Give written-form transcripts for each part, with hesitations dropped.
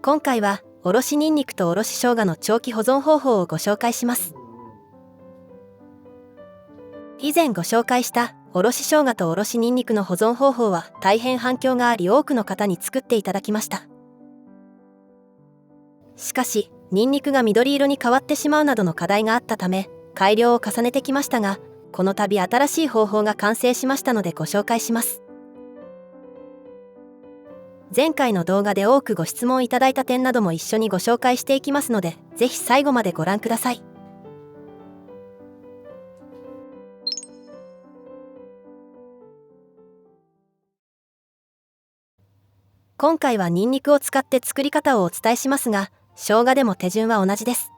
今回はおろしニンニクとおろし生姜の長期保存方法をご紹介します。以前ご紹介したおろし生姜とおろしニンニクの保存方法は大変反響があり、多くの方に作っていただきました。しかしニンニクが緑色に変わってしまうなどの課題があったため改良を重ねてきましたが、この度新しい方法が完成しましたのでご紹介します。前回の動画で多くご質問いただいた点なども一緒にご紹介していきますので、ぜひ最後までご覧ください。今回はニンニクを使って作り方をお伝えしますが、生姜でも手順は同じです。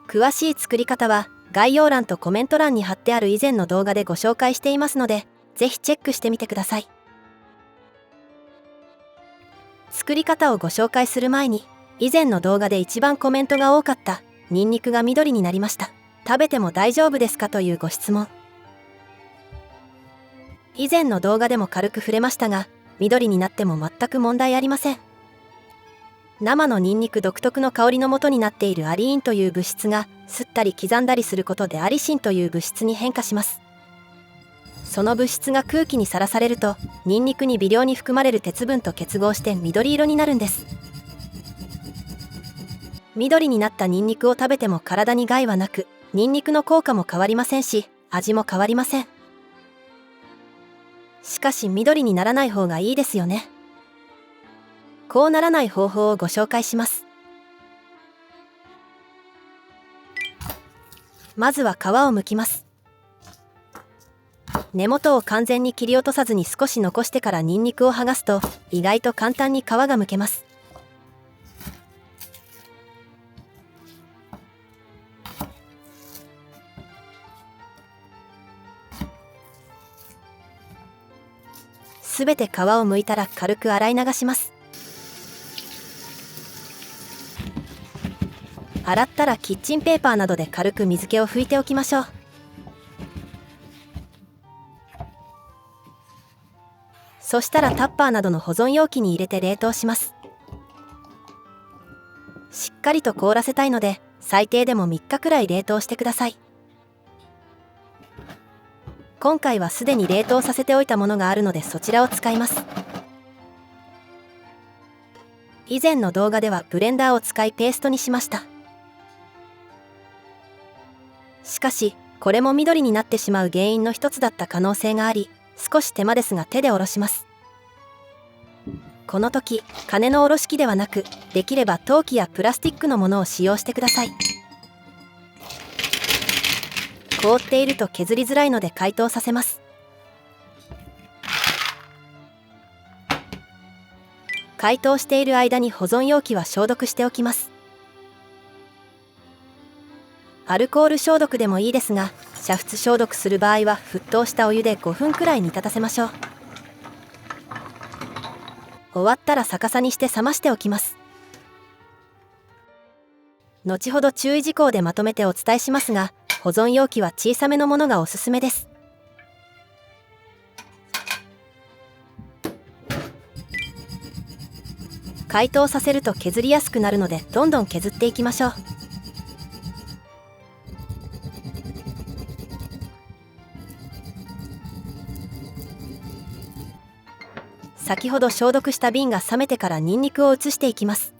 詳しい作り方は概要欄とコメント欄に貼ってある以前の動画でご紹介していますので、ぜひチェックしてみてください。作り方をご紹介する前に、以前の動画で一番コメントが多かったニンニクが緑になりました、食べても大丈夫ですかというご質問。以前の動画でも軽く触れましたが、緑になっても全く問題ありません。生のニンニク独特の香りの元になっているアリーンという物質が吸ったり刻んだりすることでアリシンという物質に変化します。その物質が空気にさらされると、ニンニクに微量に含まれる鉄分と結合して緑色になるんです。緑になったニンニクを食べても体に害はなく、ニンニクの効果も変わりませんし、味も変わりません。しかし緑にならない方がいいですよね。こうならない方法をご紹介します。まずは皮を剥きます。根元を完全に切り落とさずに少し残してからニンニクを剥がすと、意外と簡単に皮が剥けます。すべて皮を剥いたら軽く洗い流します。洗ったらキッチンペーパーなどで軽く水気を拭いておきましょう。そしたらタッパーなどの保存容器に入れて冷凍します。しっかりと凍らせたいので、最低でも3日くらい冷凍してください。今回はすでに冷凍させておいたものがあるので、そちらを使います。以前の動画ではブレンダーを使いペーストにしました。しかしこれも緑になってしまう原因の一つだった可能性があり、少し手間ですが手でおろします。この時金のおろし器ではなく、できれば陶器やプラスチックのものを使用してください。凍っていると削りづらいので解凍させます。解凍している間に保存容器は消毒しておきます。アルコール消毒でもいいですが、煮沸消毒する場合は沸騰したお湯で5分くらい煮立たせましょう。終わったら逆さにして冷ましておきます。後ほど注意事項でまとめてお伝えしますが、保存容器は小さめのものがおすすめです。解凍させると削りやすくなるので、どんどん削っていきましょう。先ほど消毒した瓶が冷めてからニンニクを移していきます。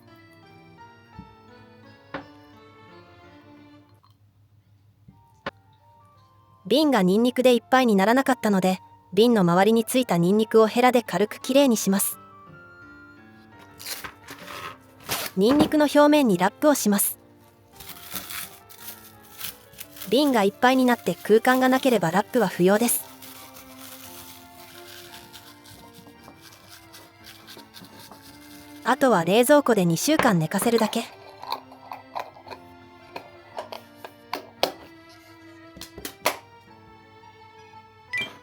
瓶がニンニクでいっぱいにならなかったので、瓶の周りについたニンニクをヘラで軽くきれいにします。ニンニクの表面にラップをします。瓶がいっぱいになって空間がなければラップは不要です。あとは冷蔵庫で2週間寝かせるだけ。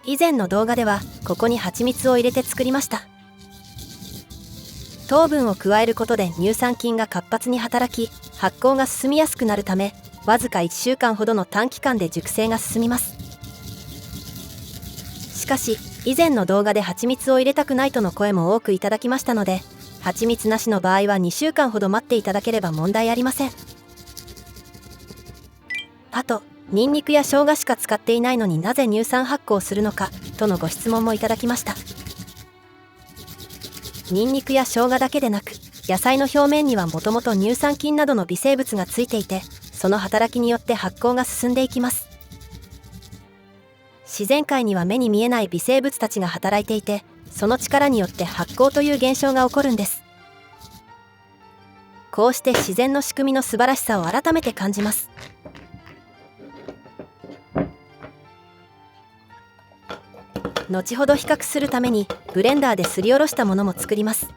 以前の動画ではここに蜂蜜を入れて作りました。糖分を加えることで乳酸菌が活発に働き、発酵が進みやすくなるため、わずか1週間ほどの短期間で熟成が進みます。しかし以前の動画で蜂蜜を入れたくないとの声も多くいただきましたので、蜂蜜なしの場合は2週間ほど待っていただければ問題ありません。あと、ニンニクや生姜しか使っていないのになぜ乳酸発酵するのかとのご質問もいただきました。ニンニクや生姜だけでなく、野菜の表面にはもともと乳酸菌などの微生物がついていて、その働きによって発酵が進んでいきます。自然界には目に見えない微生物たちが働いていて、その力によって発酵という現象が起こるんです。こうして自然の仕組みの素晴らしさを改めて感じます。後ほど比較するためにブレンダーですりおろしたものも作ります。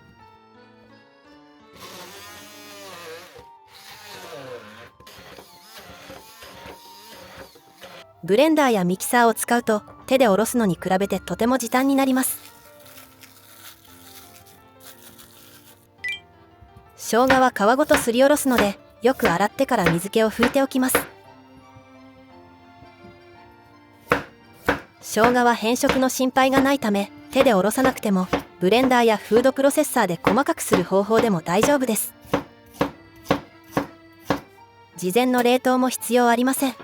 ブレンダーやミキサーを使うと手でおろすのに比べてとても時短になります。生姜は皮ごとすりおろすので、よく洗ってから水気を拭いておきます。生姜は変色の心配がないため、手でおろさなくてもブレンダーやフードプロセッサーで細かくする方法でも大丈夫です。事前の冷凍も必要ありません。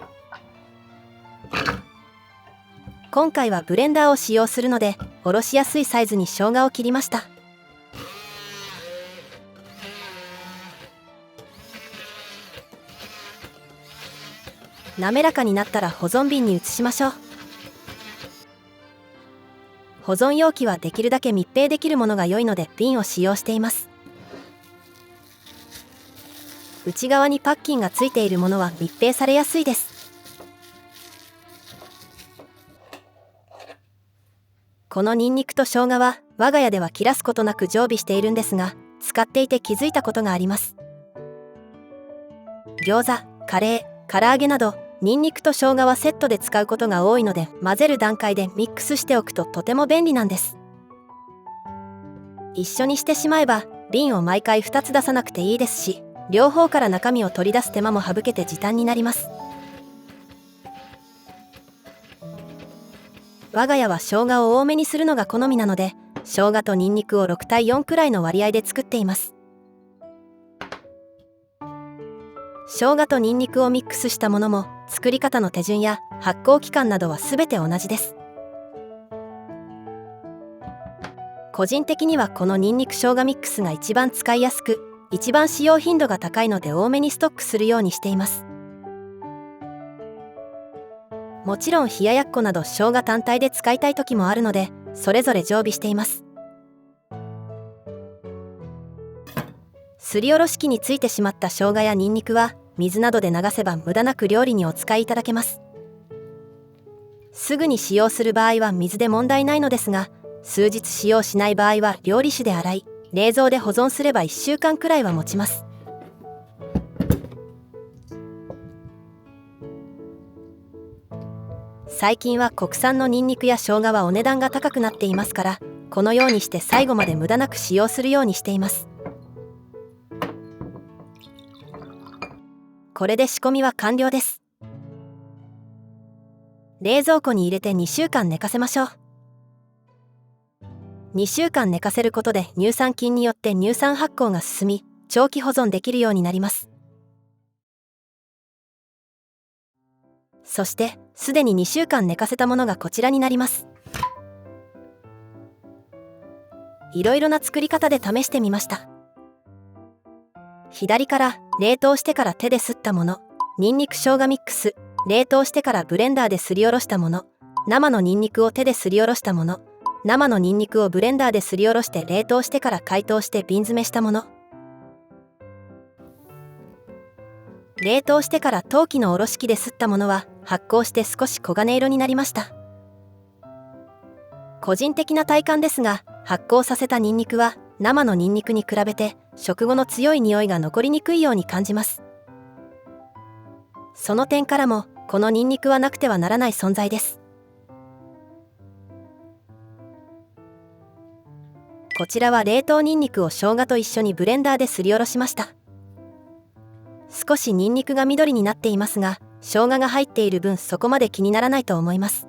今回はブレンダーを使用するので、おろしやすいサイズに生姜を切りました。滑らかになったら保存瓶に移しましょう。保存容器はできるだけ密閉できるものが良いので瓶を使用しています。内側にパッキンがついているものは密閉されやすいです。このニンニクと生姜は我が家では切らすことなく常備しているんですが、使っていて気づいたことがあります。餃子、カレー、唐揚げなどニンニクと生姜はセットで使うことが多いので、混ぜる段階でミックスしておくととても便利なんです。一緒にしてしまえば瓶を毎回2つ出さなくていいですし、両方から中身を取り出す手間も省けて時短になります。我が家は生姜を多めにするのが好みなので、生姜とニンニクを6対4くらいの割合で作っています。生姜とニンニクをミックスしたものも作り方の手順や発酵期間などは全て同じです。個人的にはこのニンニク生姜ミックスが一番使いやすく、一番使用頻度が高いので多めにストックするようにしています。もちろん冷ややっこなど生姜単体で使いたい時もあるので、それぞれ常備しています。すりおろし器についてしまった生姜やニンニクは水などで流せば無駄なく料理にお使いいただけます。すぐに使用する場合は水で問題ないのですが、数日使用しない場合は料理酒で洗い、冷蔵で保存すれば1週間くらいは持ちます。最近は国産のニンニクや生姜はお値段が高くなっていますから、このようにして最後まで無駄なく使用するようにしています。これで仕込みは完了です。冷蔵庫に入れて2週間寝かせましょう。2週間寝かせることで乳酸菌によって乳酸発酵が進み、長期保存できるようになります。そしてすでに2週間寝かせたものがこちらになります。いろいろな作り方で試してみました。左から冷凍してから手ですったもの、ニンニク生姜ミックス、冷凍してからブレンダーですりおろしたもの、生のニンニクを手ですりおろしたもの、生のニンニクをブレンダーですりおろして冷凍してから解凍して瓶詰めしたもの、冷凍してから陶器のおろし器ですったものは発酵して少し黄金色になりました。個人的な体感ですが、発酵させたニンニクは生のニンニクに比べて食後の強い匂いが残りにくいように感じます。その点からもこのニンニクはなくてはならない存在です。こちらは冷凍ニンニクを生姜と一緒にブレンダーですりおろしました。少しニンニクが緑になっていますが、生姜が入っている分そこまで気にならないと思います。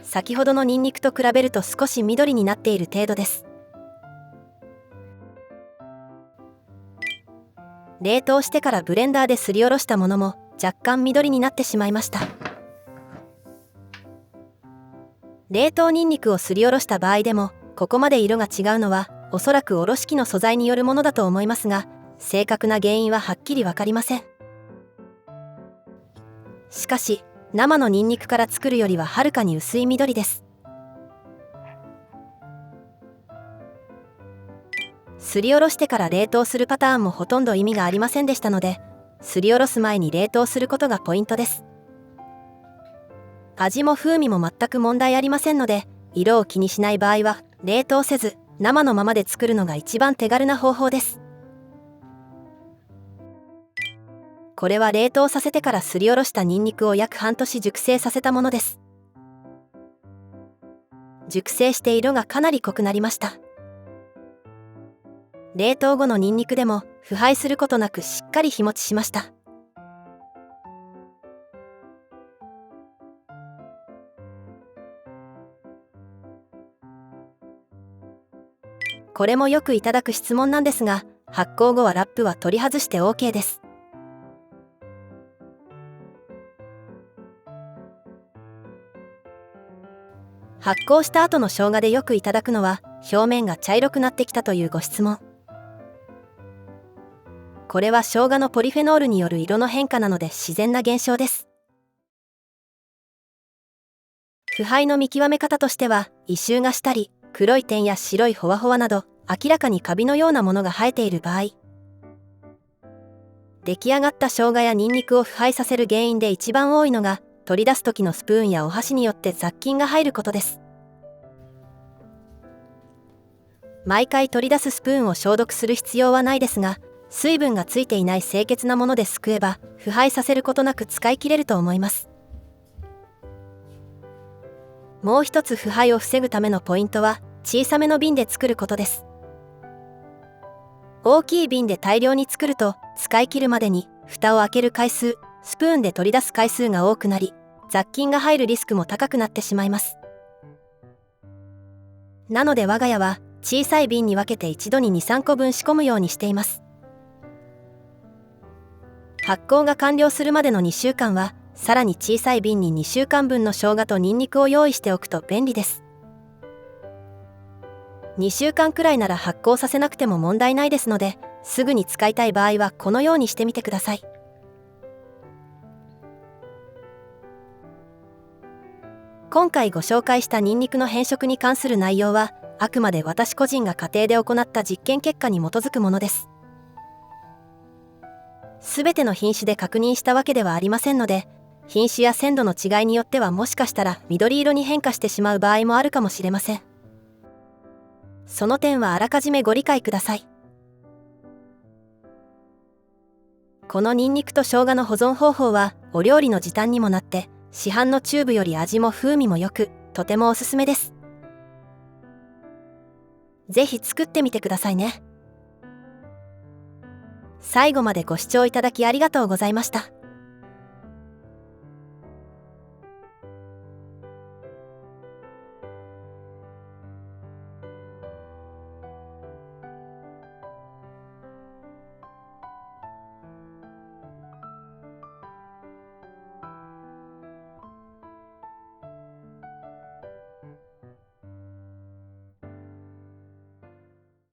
先ほどのニンニクと比べると少し緑になっている程度です。冷凍してからブレンダーですりおろしたものも若干緑になってしまいました。冷凍ニンニクをすりおろした場合でもここまで色が違うのはおそらくおろし器の素材によるものだと思いますが、正確な原因ははっきりわかりません。しかし生のニンニクから作るよりははるかに薄い緑です。すりおろしてから冷凍するパターンもほとんど意味がありませんでしたので、すりおろす前に冷凍することがポイントです。味も風味も全く問題ありませんので、色を気にしない場合は冷凍せず生のままで作るのが一番手軽な方法です。これは冷凍させてからすりおろしたニンニクを約半年熟成させたものです。熟成して色がかなり濃くなりました。冷凍後のニンニクでも腐敗することなくしっかり日持ちしました。これもよくいただく質問なんですが、発酵後はラップは取り外して OK です。発酵した後の生姜でよくいただくのは表面が茶色くなってきたというご質問。これは生姜のポリフェノールによる色の変化なので自然な現象です。腐敗の見極め方としては、異臭がしたり黒い点や白いホワホワなど明らかにカビのようなものが生えている場合、出来上がった生姜やニンニクを腐敗させる原因で一番多いのが、取り出す時のスプーンやお箸によって雑菌が入ることです。毎回取り出すスプーンを消毒する必要はないですが、水分がついていない清潔なものですくえば腐敗させることなく使い切れると思います。もう一つ腐敗を防ぐためのポイントは小さめの瓶で作ることです。大きい瓶で大量に作ると使い切るまでに蓋を開ける回数、スプーンで取り出す回数が多くなり、雑菌が入るリスクも高くなってしまいます。なので我が家は小さい瓶に分けて一度に 2,3 個分仕込むようにしています。発酵が完了するまでの2週間はさらに小さい瓶に2週間分の生姜とニンニクを用意しておくと便利です。2週間くらいなら発酵させなくても問題ないですので、すぐに使いたい場合はこのようにしてみてください。今回ご紹介したニンニクの変色に関する内容はあくまで私個人が家庭で行った実験結果に基づくものです。すべての品種で確認したわけではありませんので、品種や鮮度の違いによってはもしかしたら緑色に変化してしまう場合もあるかもしれません。その点はあらかじめご理解ください。このニンニクと生姜の保存方法はお料理の時短にもなって、市販のチューブより味も風味も良く、とてもおすすめです。ぜひ作ってみてくださいね。最後までご視聴いただきありがとうございました。